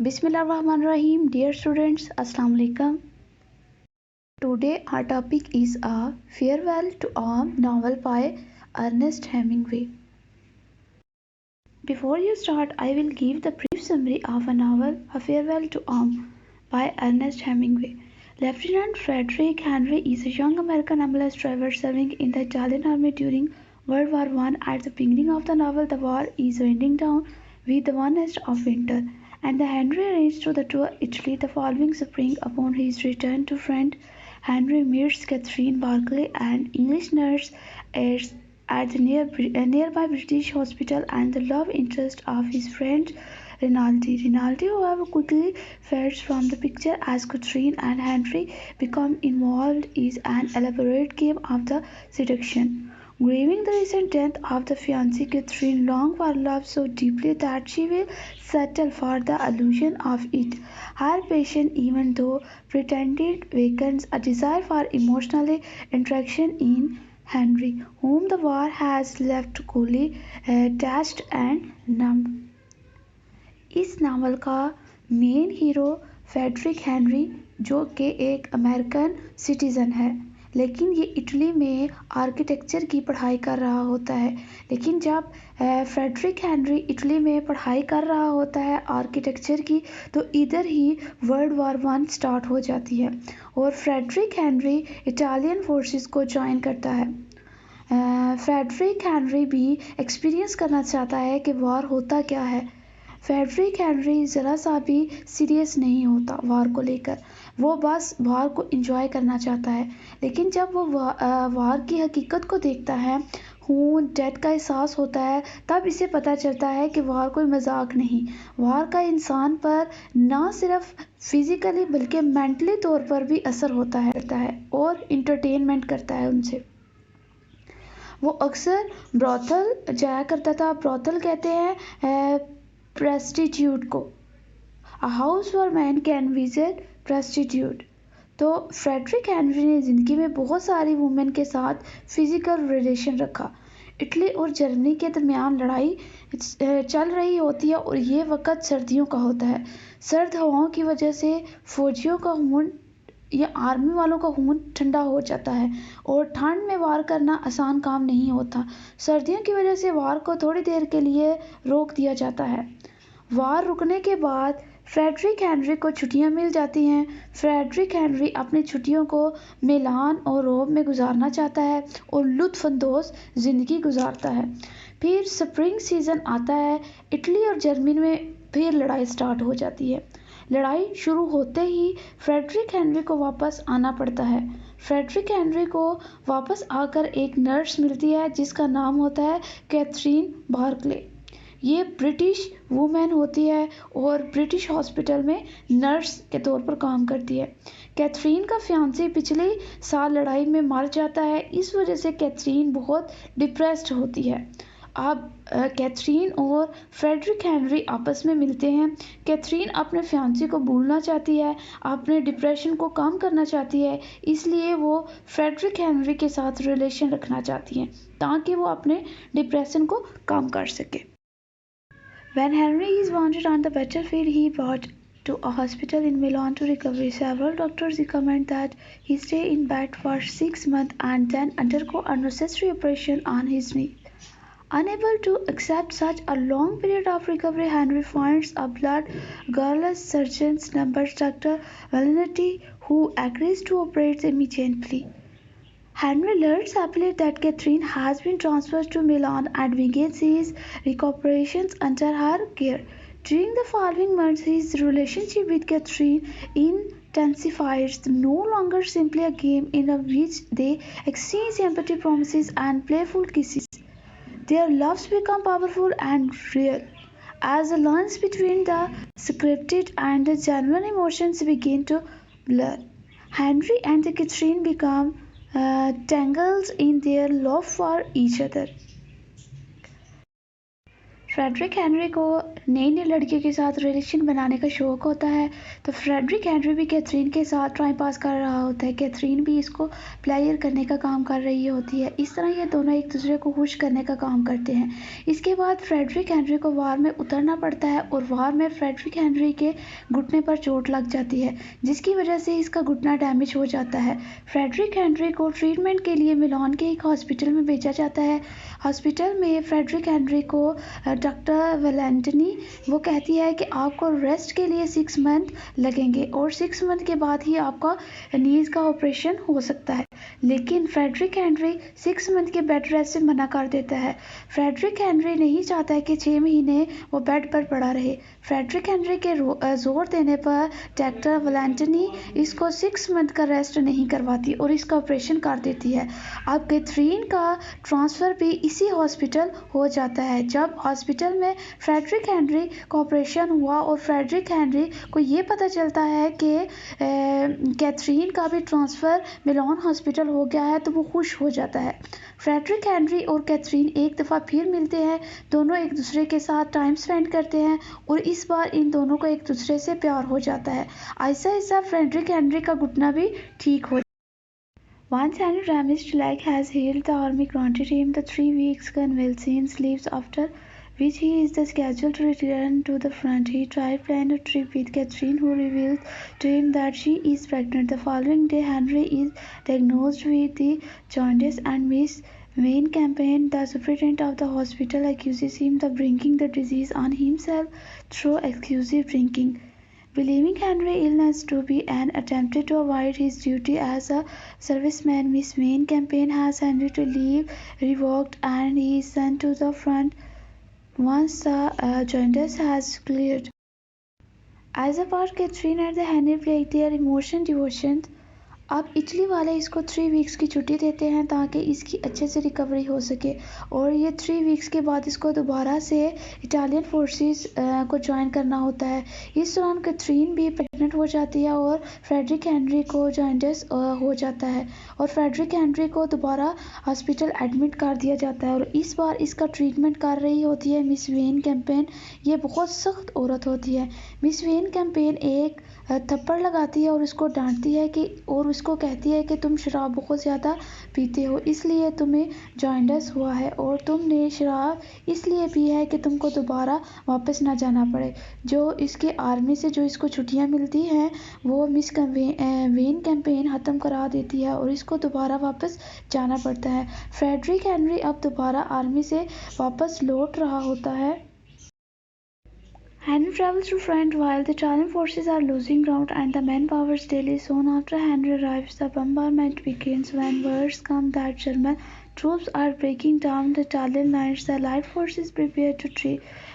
Bismillahirrahmanirrahim. Dear students, Assalamu alaikum. Today our topic is A Farewell to Arm novel by Ernest Hemingway. Before you start, I will give the brief summary of a novel, A Farewell to Arm by Ernest Hemingway. Lieutenant Frederick Henry is a young American ambulance driver serving in the Italian army during World War I. At the beginning of the novel, the war is winding down with the onset of winter, and Henry arranges to tour Italy the following spring. Upon his return to France, Henry meets Catherine Barclay, an English nurse at the nearby British hospital, and the love interest of his friend Rinaldi. Rinaldi, however, quickly fades from the picture as Catherine and Henry become involved in an elaborate game of the seduction. Grieving the recent death of the fiancé, Catherine longs for love so deeply that she will settle for the illusion of it. Her passion, even though pretended, wakens a desire for emotional interaction in Henry, whom the war has left coolly detached and numb. इस novel का main hero Frederick Henry जो कि एक American citizen है, लेकिन ये Italy में architecture की पढ़ाई कर रहा होता है। लेकिन जब फ्रेडरिक हेनरी इटली में पढ़ाई कर रहा होता है आर्किटेक्चर की, तो इधर ही वर्ल्ड वॉर वन स्टार्ट हो जाती है और फ्रेडरिक हेनरी इटालियन फोर्सेस को ज्वाइन करता है। फ्रेडरिक हेनरी भी एक्सपीरियंस करना चाहता है कि वॉर होता क्या है। फ्रेडरिक हेनरी ज़रा सा भी सीरियस नहीं होता वार को लेकर, वो बस वार को एंजॉय करना चाहता है। लेकिन जब वो वार की हकीकत को देखता है, खून डेथ का एहसास होता है, तब इसे पता चलता है कि वार कोई मजाक नहीं। वार का इंसान पर ना सिर्फ फिज़िकली बल्कि मेंटली तौर पर भी असर होता है और इंटरटेनमेंट करता है उनसे। वो अक्सर ब्रॉथल जाया करता था। ब्रॉथल कहते हैं प्रेस्टिट्यूट को। A house for man can visit presstitute. तो फ्रेडरिक हेनरी ने ज़िंदगी में बहुत सारी वुमेन के साथ फिज़िकल रिलेशन रखा। इटली और जर्मनी के दरमियान लड़ाई चल रही होती है और ये वक्त सर्दियों का होता है। सर्द हवाओं की वजह से फौजियों का खून या आर्मी वालों का खून ठंडा हो जाता है और ठंड में वार करना आसान काम नहीं होता। सर्दियों की वजह से वार को थोड़ी देर के लिए रोक दिया जाता है। वार रुकने के बाद फ्रेडरिक हेनरी को छुट्टियां मिल जाती हैं। फ्रेडरिक हेनरी अपनी छुट्टियों को मिलान और रोम में गुजारना चाहता है और लुत्फ़अंदोज़ ज़िंदगी गुजारता है। फिर स्प्रिंग सीज़न आता है। इटली और जर्मनी में फिर लड़ाई स्टार्ट हो जाती है। लड़ाई शुरू होते ही फ्रेडरिक हेनरी को वापस आना पड़ता है। फ्रेडरिक हेनरी को वापस आकर एक नर्स मिलती है जिसका नाम होता है कैथरीन बार्कले। ये ब्रिटिश वुमेन होती है और ब्रिटिश हॉस्पिटल में नर्स के तौर पर काम करती है। कैथरीन का फियांसे पिछले साल लड़ाई में मर जाता है। इस वजह से कैथरीन बहुत डिप्रेस्ड होती है। अब कैथरीन और फ्रेडरिक हेनरी आपस में मिलते हैं। कैथरीन अपने फियांसे को भूलना चाहती है, अपने डिप्रेशन को कम करना चाहती है, इसलिए वो फ्रेडरिक हेनरी के साथ रिलेशन रखना चाहती है ताकि वो अपने डिप्रेशन को कम कर सके। When Henry is wounded on the battlefield, he brought to a hospital in Milan to recover. Several doctors recommend that he stay in bed for 6 months and then undergo a necessary operation on his knee. Unable to accept such a long period of recovery, Henry finds a blood-guileless surgeon named Dr. Valentini who agrees to operate immediately. Henry learns happily that Catherine has been transferred to Milan and begins his recuperation under her care. During the following months, his relationship with Catherine intensifies, no longer simply a game in which they exchange empty promises and playful kisses. Their loves become powerful and real. As the lines between the scripted and the genuine emotions begin to blur, Henry and Catherine become tangled in their love for each other. Frederick Henry को नई नई लड़कियों के साथ relation बनाने का शौक होता है, तो फ्रेडरिक हेनरी भी कैथरीन के साथ टाइम पास कर रहा होता है। कैथरीन भी इसको प्लेयर करने का काम कर रही होती है। इस तरह ये दोनों एक दूसरे को खुश करने का काम करते हैं। इसके बाद फ्रेडरिक हेनरी को वार में उतरना पड़ता है और वार में फ्रेडरिक हेनरी के घुटने पर चोट लग जाती है, जिसकी वजह से इसका घुटना डैमेज हो जाता है। फ्रेडरिक हेनरी को ट्रीटमेंट के लिए मिलान के एक हॉस्पिटल में भेजा जाता है। हॉस्पिटल में फ्रेडरिक हेनरी को डॉक्टर वैलेंटिनी वो कहती है कि आपको रेस्ट के लिए 6 मंथ लगेंगे और 6 मंथ के बाद ही आपका नीज का ऑपरेशन हो सकता है। लेकिन फ्रेडरिक हेनरी 6 मंथ के बेड रेस्ट से मना कर देता है। फ्रेडरिक हेनरी नहीं चाहता है कि 6 महीने वो बेड पर पड़ा रहे। फ्रेडरिक हेनरी के जोर देने पर डॉक्टर वैलेंटिनी इसको 6 मंथ का रेस्ट नहीं करवाती और इसका ऑपरेशन कर देती है। अब कैथरीन का ट्रांसफ़र भी इसी हॉस्पिटल हो जाता है। जब हॉस्पिटल में फ्रेडरिक हेनरी का ऑपरेशन हुआ और फ्रेडरिक हेनरी को ये पता चलता है कि कैथरीन का भी ट्रांसफ़र मिलान हॉस्पिटल हो गया है, तो वो खुश हो जाता है। फ्रेडरिक हेनरी और कैथरीन एक दफ़ा फिर मिलते हैं। दोनों एक दूसरे के साथ टाइम स्पेंड करते हैं और इस बार इन दोनों को एक दूसरे से प्यार हो जाता है। ऐसा ऐसा फ्रेडरिक हेनरी का घुटना भी ठीक हो। Once Henry damaged leg has healed, the army granted him the 3 weeks convalescence leave, after which he is scheduled to return to the front. He tried planning a trip with Catherine, who reveals to him that she is pregnant. The following day, Henry is diagnosed with the jaundice, and Miss Wayne Campaign, the superintendent of the hospital, accuses him of bringing the disease on himself through excessive drinking. Believing Henry's illness to be an attempt to avoid his duty as a serviceman, Miss Wayne Campaign has Henry to leave revoked, and he is sent to the front once the jaundice has cleared. As a part, Catherine and Henry break their emotion devotion. अब Italy वाले इसको 3 weeks की छुट्टी देते हैं ताकि इसकी अच्छे से रिकवरी हो सके, और ये 3 वीक्स के बाद इसको दोबारा से इटालियन फोर्सेस को ज्वाइन करना होता है। इस दौरान कैथरीन भी प्रेग्नेंट हो जाती है और फ्रेडरिक हेनरी को जॉन्डिस हो जाता है और फ्रेडरिक हेनरी को दोबारा हॉस्पिटल एडमिट कर दिया जाता है, और इस बार इसका ट्रीटमेंट कर रही होती है मिस वेन कैंपेन। ये बहुत सख्त औरत होती है। मिस वेन कैंपेन एक थप्पड़ लगाती है और उसको डांटती है कि और उसको कहती है कि तुम शराब बहुत ज़्यादा पीते हो, इसलिए तुम्हें जॉन्डिस हुआ है, और तुमने शराब इसलिए पी है कि तुमको दोबारा वापस ना जाना पड़े। जो इसके आर्मी से जो इसको छुट्टियां मिलती हैं वो मिस वेन कैंपेन ख़त्म करा देती है और इसको दोबारा वापस जाना पड़ता है। फ्रेडरिक हेनरी अब दोबारा आर्मी से वापस लौट रहा होता है। Henry travels to France while the Italian forces are losing ground and the manpower is daily. Soon after Henry arrives, the bombardment begins. When words come that German troops are breaking down the Italian lines, the Allied forces prepare to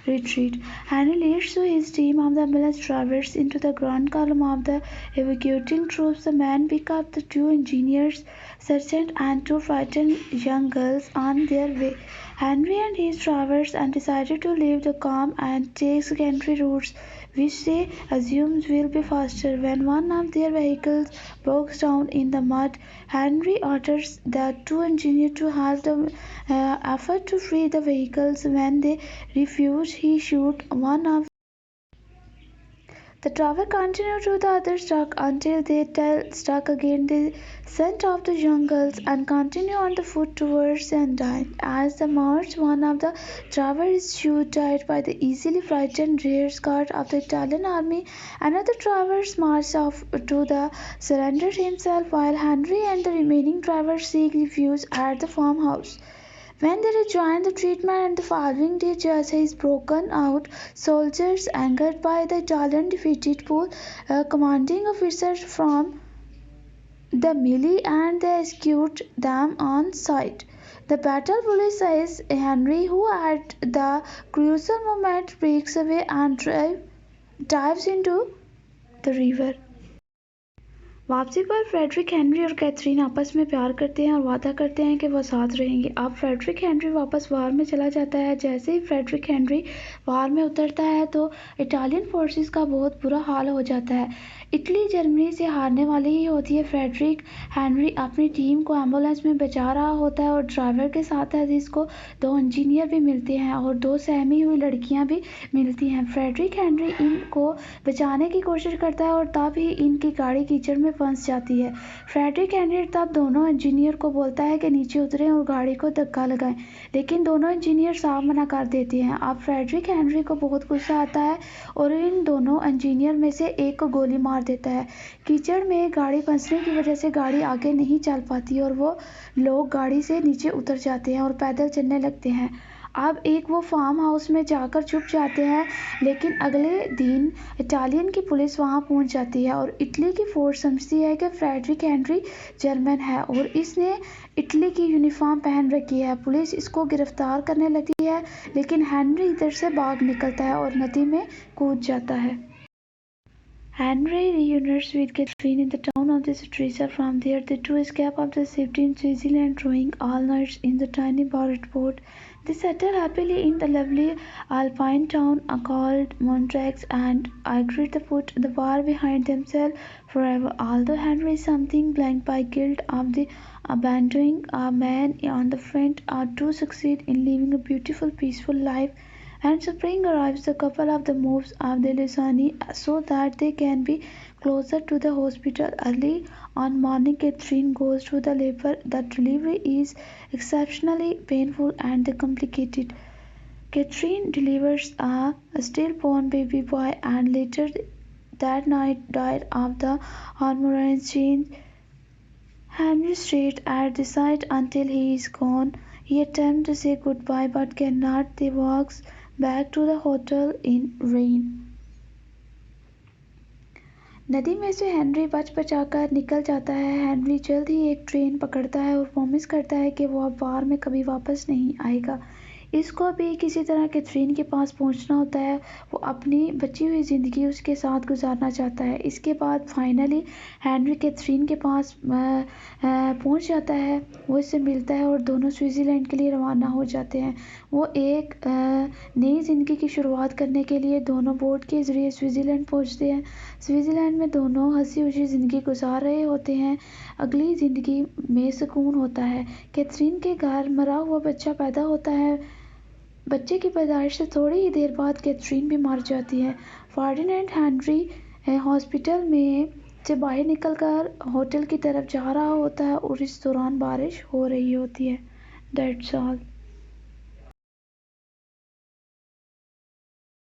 retreat. Henry leads to his team of the ambulance drivers into the grand column of the evacuating troops. The men pick up the 2 engineers, sergeant and 2 frightened young girls on their way. Henry and his drivers decided to leave the camp and take secondary routes, which they assumed will be faster. When one of their vehicles breaks down in the mud, Henry orders the 2 engineers to halt the effort to free the vehicles. When they refuse, he shoots one of the driver continued to the other truck until they struck again. They sent off the young girls and continued on the foot towards the Andine. As they marched, one of the drivers is shot dead by the easily frightened rear guard of the Italian army. Another driver marched off to the surrender himself, while Henry and the remaining drivers seek refuge at the farmhouse. When they rejoin the treatment and the following day, just is broken out. Soldiers, angered by the Italian defeated pool, commanding officers from the melee, and they execute them on sight. The battle police says Henry, who at the crucial moment breaks away and dives into the river. वापसी पर Frederick Henry और Catherine आपस में प्यार करते हैं और वादा करते हैं कि वो साथ रहेंगे। अब फ्रेडरिक हेनरी वापस वार में चला जाता है। जैसे ही फ्रेडरिक हेनरी वार में उतरता है तो इटालियन फोर्सेस का बहुत बुरा हाल हो जाता है। इटली जर्मनी से हारने वाली ही होती है। फ्रेडरिक हेनरी अपनी टीम को एम्बुलेंस में बचा रहा होता है और ड्राइवर के साथ है जिसको 2 इंजीनियर भी मिलते हैं और 2 सहमी हुई लड़कियां भी मिलती हैं। फ्रेडरिक हेनरी इनको बचाने की कोशिश करता है और तब ही इनकी गाड़ी कीचड़ में फंस जाती है। फ्रेडरिक हेनरी तब दोनों इंजीनियर को बोलता है कि नीचे उतरें और गाड़ी को धक्का लगाएं, लेकिन दोनों इंजीनियर साफ मना कर देते हैं। अब फ्रेडरिक हेनरी को बहुत गुस्सा आता है और इन दोनों इंजीनियर में से एक को गोली मार देता है। कीचड़ में गाड़ी फंसने की वजह से गाड़ी आगे नहीं चल पाती और वो लोग गाड़ी से नीचे उतर जाते हैं और पैदल चलने लगते हैं। अब एक वो फार्म हाउस में जाकर छुप जाते हैं, लेकिन अगले दिन इटालियन की पुलिस वहां पहुंच जाती है और इटली की फोर्स समझती है कि फ्रेडरिक हेनरी जर्मन है और इसने इटली की यूनिफॉर्म पहन रखी है। पुलिस इसको गिरफ्तार करने लगती है, लेकिन हेनरी इधर से भाग निकलता है और नदी में कूद जाता है। Henry reunites with Catherine in the town of the Stresa. From there, the two escape of the safety in Switzerland, rowing all nights in the tiny borrowed boat. They settle happily in the lovely alpine town called Montreux and agree to put the war behind themselves forever. Although Henry is something blank by guilt of the abandoning a man on the front, two succeed in living a beautiful, peaceful life. And spring arrives, the couple of the moves of the Lusani so that they can be closer to the hospital. Early on morning, Catherine goes to the labor. The delivery is exceptionally painful and complicated. Catherine delivers a stillborn baby boy and later that night died of the hormone change. Henry stays at the site until he is gone. He attempts to say goodbye but cannot. They walks back to the hotel in rain. नदी में से Henry बच बचाकर निकल जाता है। Henry जल्द ही एक ट्रेन पकड़ता है और प्रॉमिस करता है कि वो अब बार में कभी वापस नहीं आएगा। इसको भी किसी तरह कैथरीन के पास पहुंचना होता है। वो अपनी बची हुई ज़िंदगी उसके साथ गुजारना चाहता है। इसके बाद फाइनली हेनरी कैथरीन के पास पहुंच जाता है। वो इससे मिलता है और दोनों स्विट्ज़रलैंड के लिए रवाना हो जाते हैं। वो एक नई ज़िंदगी की शुरुआत करने के लिए दोनों बोट के ज़रिए स्विट्ज़रलैंड पहुंचते हैं। स्विट्ज़रलैंड में दोनों हंसी खुशी ज़िंदगी गुजार रहे होते हैं। अगली ज़िंदगी में सुकून होता है। कैथरीन के घर मरा हुआ बच्चा पैदा होता है। बच्चे की पैदाइश से थोड़ी ही देर बाद कैथरीन भी मर जाती है। फर्डिनेंड हेनरी हॉस्पिटल में से बाहर निकलकर होटल की तरफ जा रहा होता है और इस दौरान बारिश हो रही होती है। That's all.